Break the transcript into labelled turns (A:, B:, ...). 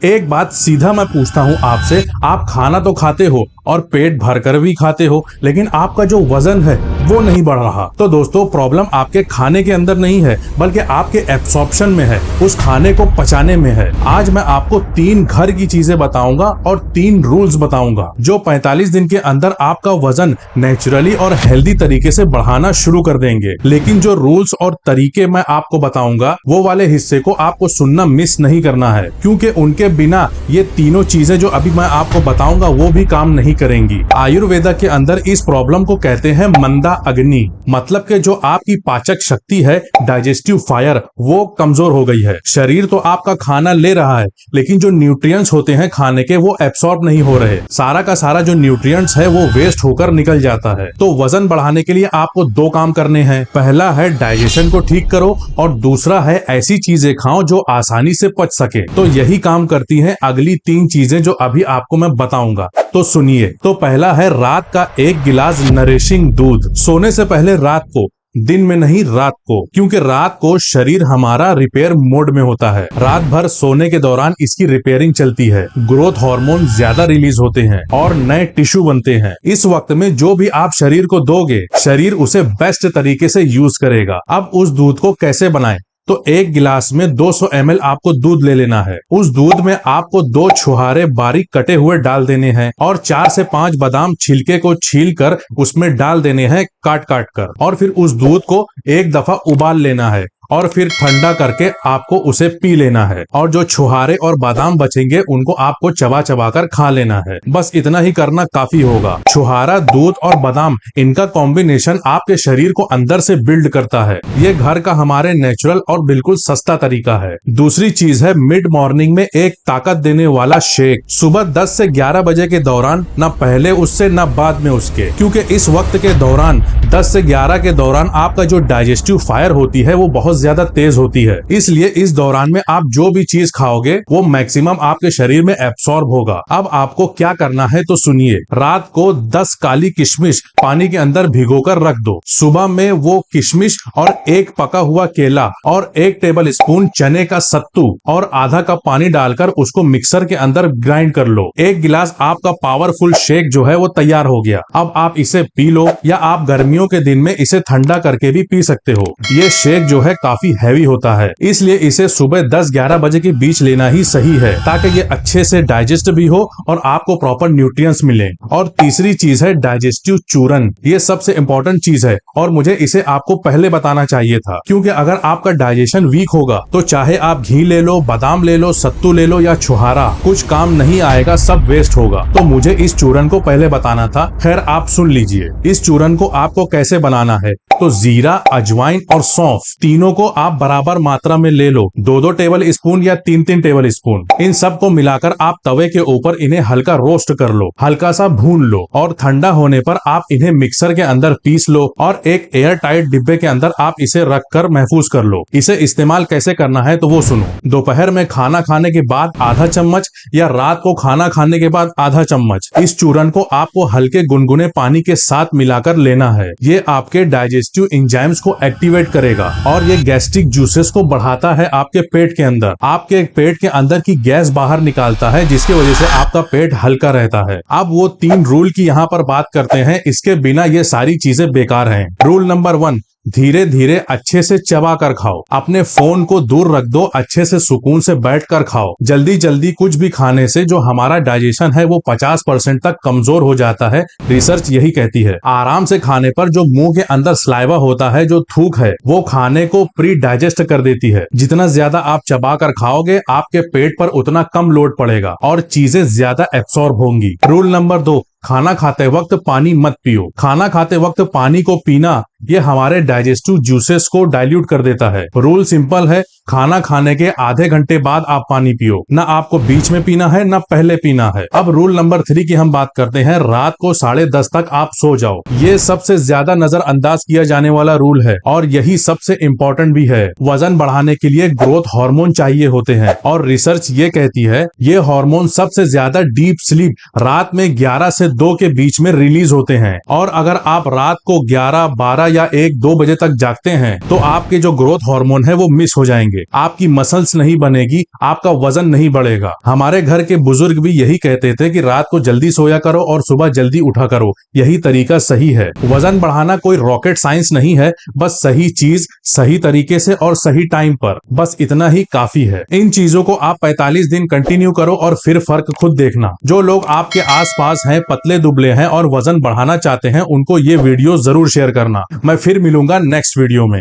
A: एक बात सीधा मैं पूछता हूँ आपसे, आप खाना तो खाते हो और पेट भरकर भी खाते हो, लेकिन आपका जो वजन है वो नहीं बढ़ रहा। तो दोस्तों, प्रॉब्लम आपके खाने के अंदर नहीं है, बल्कि आपके एब्सॉर्प्शन में है, उस खाने को पचाने में है। आज मैं आपको 3 घर की चीजें बताऊंगा और 3 रूल्स बताऊंगा जो 45 दिन के अंदर आपका वजन नेचुरली और हेल्दी तरीके से बढ़ाना शुरू कर देंगे। लेकिन जो रूल्स और तरीके मैं आपको बताऊंगा, वो वाले हिस्से को आपको सुनना मिस नहीं करना है, क्योंकि उनके बिना ये तीनों चीजें जो अभी मैं आपको बताऊंगा वो भी काम नहीं करेंगी। आयुर्वेदा के अंदर इस प्रॉब्लम को कहते हैं मंदा अग्नि, मतलब कि जो आपकी पाचक शक्ति है, डाइजेस्टिव फायर, वो कमजोर हो गई है। शरीर तो आपका खाना ले रहा है, लेकिन जो न्यूट्रिएंट्स होते हैं खाने के वो एब्सॉर्ब नहीं हो रहे। सारा का सारा जो न्यूट्रिएंट्स है वो वेस्ट होकर निकल जाता है। तो वजन बढ़ाने के लिए आपको 2 काम करने हैं। पहला है डाइजेशन को ठीक करो और दूसरा है ऐसी चीजें खाओ जो आसानी से पच सके। तो यही काम करती हैं अगली 3 चीजें जो अभी आपको मैं बताऊंगा। तो सुनिए। तो पहला है रात का 1 गिलास नरिशिंग दूध। सोने से पहले रात को, दिन में नहीं, रात को, क्योंकि रात को शरीर हमारा रिपेयर मोड में होता है। रात भर सोने के दौरान इसकी रिपेयरिंग चलती है, ग्रोथ हार्मोन ज्यादा रिलीज होते हैं और नए टिश्यू बनते हैं। इस वक्त में जो भी आप शरीर को दोगे, शरीर उसे बेस्ट तरीके से यूज करेगा। अब उस दूध को कैसे बनाएं? तो 1 गिलास में 200 ml आपको दूध ले लेना है। उस दूध में आपको 2 छुहारे बारीक कटे हुए डाल देने हैं और 4 से 5 बादाम छिलके को छील कर उसमें डाल देने हैं काट काट कर, और फिर उस दूध को एक दफा उबाल लेना है और फिर ठंडा करके आपको उसे पी लेना है। और जो छुहारे और बादाम बचेंगे उनको आपको चबा चबा कर खा लेना है। बस इतना ही करना काफी होगा। छुहारा, दूध और बादाम, इनका कॉम्बिनेशन आपके शरीर को अंदर से बिल्ड करता है। ये घर का हमारे नेचुरल और बिल्कुल सस्ता तरीका है। दूसरी चीज है मिड मॉर्निंग में एक ताकत देने वाला शेक। सुबह 10 से 11 बजे के दौरान, न पहले उससे न बाद में उसके, क्योंकि इस वक्त के दौरान 10 से 11 के दौरान आपका जो डाइजेस्टिव फायर होती है वो बहुत ज्यादा तेज होती है। इसलिए इस दौरान में आप जो भी चीज खाओगे वो मैक्सिमम आपके शरीर में एब्सॉर्ब होगा। अब आपको क्या करना है तो सुनिए। रात को 10 काली किशमिश पानी के अंदर भिगोकर रख दो। सुबह में वो किशमिश और 1 पका हुआ केला और 1 टेबल स्पून चने का सत्तू और आधा कप पानी डालकर उसको मिक्सर के अंदर ग्राइंड कर लो। 1 गिलास आपका पावरफुल शेक जो है वो तैयार हो गया। अब आप इसे पी लो, या आप गर्मियों के दिन में इसे ठंडा करके भी पी सकते हो। ये शेक जो है काफी हैवी होता है, इसलिए इसे सुबह 10-11 बजे के बीच लेना ही सही है, ताकि ये अच्छे से डाइजेस्ट भी हो और आपको प्रॉपर न्यूट्रिएंट्स मिले। और तीसरी चीज है डाइजेस्टिव चूरन। ये सबसे इंपॉर्टेंट चीज है और मुझे इसे आपको पहले बताना चाहिए था, क्योंकि अगर आपका डाइजेशन वीक होगा तो चाहे आप घी ले लो, बादाम ले लो, सत्तू ले लो या छुहारा, कुछ काम नहीं आएगा, सब वेस्ट होगा। तो मुझे इस चूरन को पहले बताना था। खैर, आप सुन लीजिए। इस चूरन को आपको कैसे बनाना है। तो जीरा, अजवाइन और सौंफ, तीनों को आप बराबर मात्रा में ले लो। 2-2 टेबल स्पून या 3-3 टेबल स्पून। इन सब को मिलाकर आप तवे के ऊपर इन्हें हल्का रोस्ट कर लो, हल्का सा भून लो, और ठंडा होने पर आप इन्हें मिक्सर के अंदर पीस लो और एक एयर टाइट डिब्बे के अंदर आप इसे रखकर महफूज कर लो। इसे इस्तेमाल कैसे करना है तो वो सुनो। दोपहर में खाना खाने के बाद आधा चम्मच या रात को खाना खाने के बाद आधा चम्मच इस चूरन को आपको हल्के गुनगुने पानी के साथ मिलाकर लेना है। ये आपके डाइजेस्टिव एंजाइम्स को एक्टिवेट करेगा और ये गैस्ट्रिक जूसेस को बढ़ाता है आपके पेट के अंदर। आपके पेट के अंदर की गैस बाहर निकालता है, जिसकी वजह से आपका पेट हल्का रहता है। अब वो 3 रूल की यहाँ पर बात करते हैं। इसके बिना ये सारी चीजें बेकार हैं। रूल नंबर 1, धीरे धीरे अच्छे से चबा कर खाओ। अपने फोन को दूर रख दो, अच्छे से सुकून से बैठकर खाओ। जल्दी जल्दी कुछ भी खाने से जो हमारा डाइजेशन है वो 50% तक कमजोर हो जाता है। रिसर्च यही कहती है। आराम से खाने पर जो मुंह के अंदर सलाइवा होता है, जो थूक है, वो खाने को प्री डाइजेस्ट कर देती है। जितना ज्यादा आप चबा कर खाओगे, आपके पेट पर उतना कम लोड पड़ेगा और चीजें ज्यादा एब्सॉर्ब होंगी। रूल नंबर 2, खाना खाते वक्त पानी मत पियो। खाना खाते वक्त पानी को पीना ये हमारे डाइजेस्टिव जूसेस को डाइल्यूट कर देता है। रूल सिंपल है, खाना खाने के आधे घंटे बाद आप पानी पियो। ना आपको बीच में पीना है, ना पहले पीना है। अब रूल नंबर 3 की हम बात करते हैं। रात को 10:30 तक आप सो जाओ। ये सबसे ज्यादा नजरअंदाज किया जाने वाला रूल है और यही सबसे इम्पोर्टेंट भी है। वजन बढ़ाने के लिए ग्रोथ हार्मोन चाहिए होते हैं और रिसर्च ये कहती है ये हार्मोन सबसे ज्यादा डीप स्लीप रात में 11 से 2 के बीच में रिलीज होते हैं। और अगर आप रात को 11, 12 12 या 1-2 बजे तक जागते हैं तो आपके जो ग्रोथ हार्मोन है वो मिस हो जाएंगे, आपकी मसल्स नहीं बनेगी, आपका वजन नहीं बढ़ेगा। हमारे घर के बुजुर्ग भी यही कहते थे कि रात को जल्दी सोया करो और सुबह जल्दी उठा करो, यही तरीका सही है। वजन बढ़ाना कोई रॉकेट साइंस नहीं है, बस सही चीज सही तरीके से और सही टाइम पर, बस इतना ही काफी है। इन चीजों को आप 45 दिन कंटिन्यू करो और फिर फर्क खुद देखना। जो लोग आपके आसपास हैं, पतले दुबले हैं और वजन बढ़ाना चाहते हैं, उनको ये वीडियो जरूर शेयर करना। मैं फिर मिलूंगा नेक्स्ट वीडियो में।